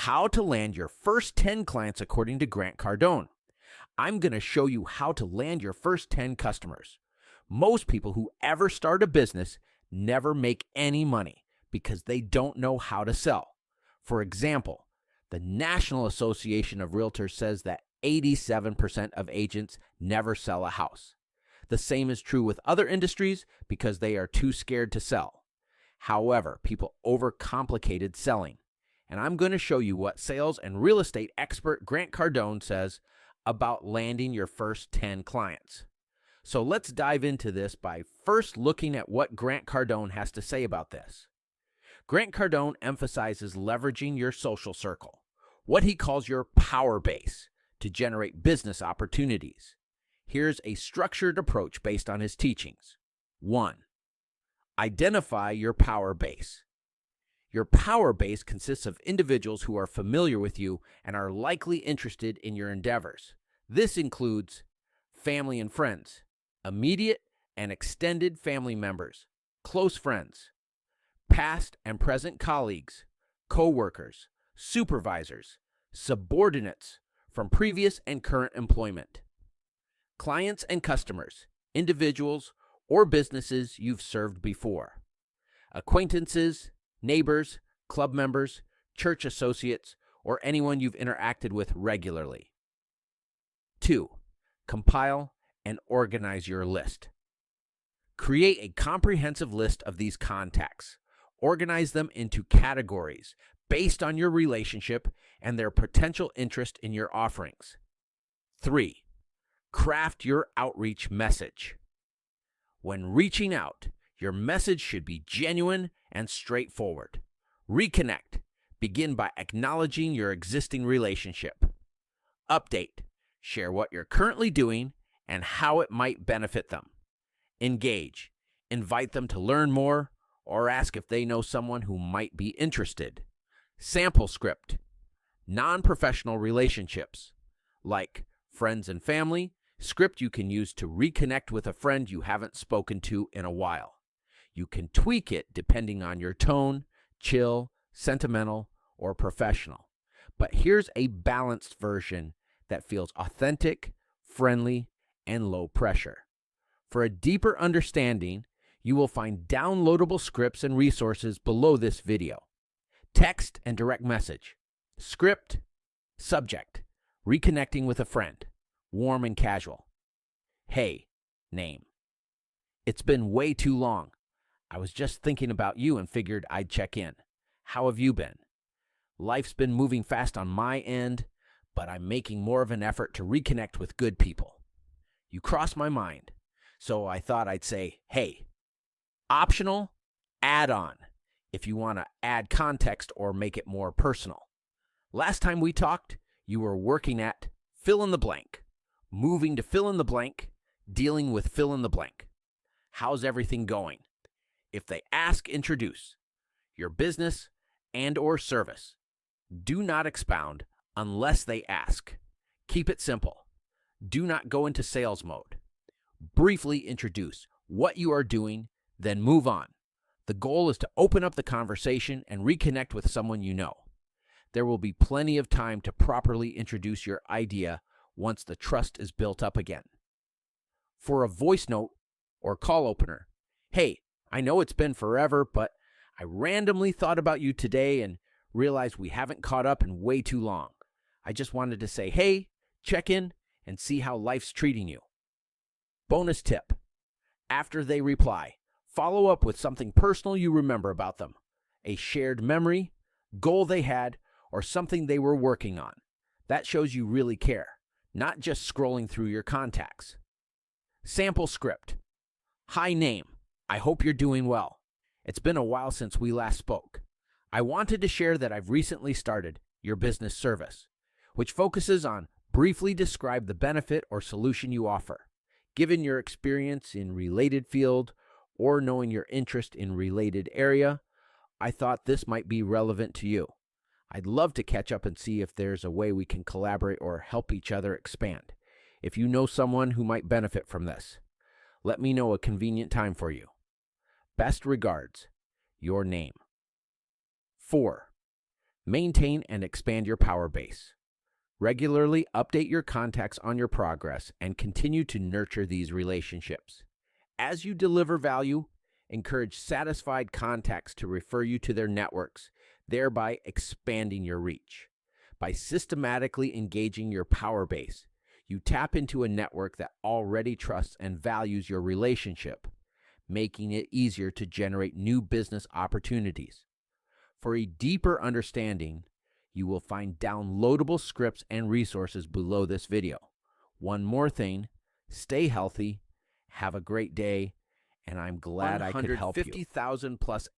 How to land your first 10 clients according to Grant Cardone. I'm going to show you how to land your first 10 customers. Most people who ever start a business never make any money because they don't know how to sell. For example, the National Association of Realtors says that 87% of agents never sell a house. The same is true with other industries because they are too scared to sell. However, people overcomplicated selling. And I'm going to show you what sales and real estate expert Grant Cardone says about landing your first 10 clients. So let's dive into this by first looking at what Grant Cardone has to say about this. Grant Cardone emphasizes leveraging your social circle, what he calls your power base, to generate business opportunities. Here's a structured approach based on his teachings. 1. Identify your power base. Your power base consists of individuals who are familiar with you and are likely interested in your endeavors. This includes family and friends, immediate and extended family members, close friends, past and present colleagues, co-workers, supervisors, subordinates from previous and current employment, clients and customers, individuals or businesses you've served before, acquaintances, neighbors, club members, church associates, or anyone you've interacted with regularly. 2. Compile and organize your list. Create a comprehensive list of these contacts. Organize them into categories based on your relationship and their potential interest in your offerings. 3. Craft your outreach message. When reaching out, your message should be genuine and straightforward. Reconnect. Begin by acknowledging your existing relationship. Update. Share what you're currently doing and how it might benefit them. Engage. Invite them to learn more or ask if they know someone who might be interested. Sample script. Non-professional relationships, like friends and family, script you can use to reconnect with a friend you haven't spoken to in a while. You can tweak it depending on your tone, chill, sentimental, or professional. But here's a balanced version that feels authentic, friendly, and low pressure. For a deeper understanding, you will find downloadable scripts and resources below this video. Text and direct message. Script, subject, reconnecting with a friend, warm and casual. Hey, name. It's been way too long. I was just thinking about you and figured I'd check in. How have you been? Life's been moving fast on my end, but I'm making more of an effort to reconnect with good people. You crossed my mind, so I thought I'd say, hey. Optional, add on, if you want to add context or make it more personal. Last time we talked, you were working at fill in the blank, moving to fill in the blank, dealing with fill in the blank. How's everything going? If they ask, introduce your business and or service. Do not expound unless they ask. Keep it simple. Do not go into sales mode. Briefly introduce what you are doing, then move on. The goal is to open up the conversation and reconnect with someone you know. There will be plenty of time to properly introduce your idea once the trust is built up again. For a voice note or call opener, hey, I know it's been forever, but I randomly thought about you today and realized we haven't caught up in way too long. I just wanted to say, hey, check in and see how life's treating you. Bonus tip. After they reply, follow up with something personal you remember about them, a shared memory, goal they had, or something they were working on. That shows you really care, not just scrolling through your contacts. Sample script. Hi, name. I hope you're doing well. It's been a while since we last spoke. I wanted to share that I've recently started your business service, which focuses on briefly describe the benefit or solution you offer. Given your experience in related field or knowing your interest in related area, I thought this might be relevant to you. I'd love to catch up and see if there's a way we can collaborate or help each other expand. If you know someone who might benefit from this, let me know a convenient time for you. Best regards, your name. 4. Maintain and expand your power base. Regularly update your contacts on your progress and continue to nurture these relationships. As you deliver value, encourage satisfied contacts to refer you to their networks, thereby expanding your reach. By systematically engaging your power base, you tap into a network that already trusts and values your relationship, making it easier to generate new business opportunities. For a deeper understanding, you will find downloadable scripts and resources below this video. One more thing, stay healthy, have a great day, and I'm glad I could help you. 150,000 plus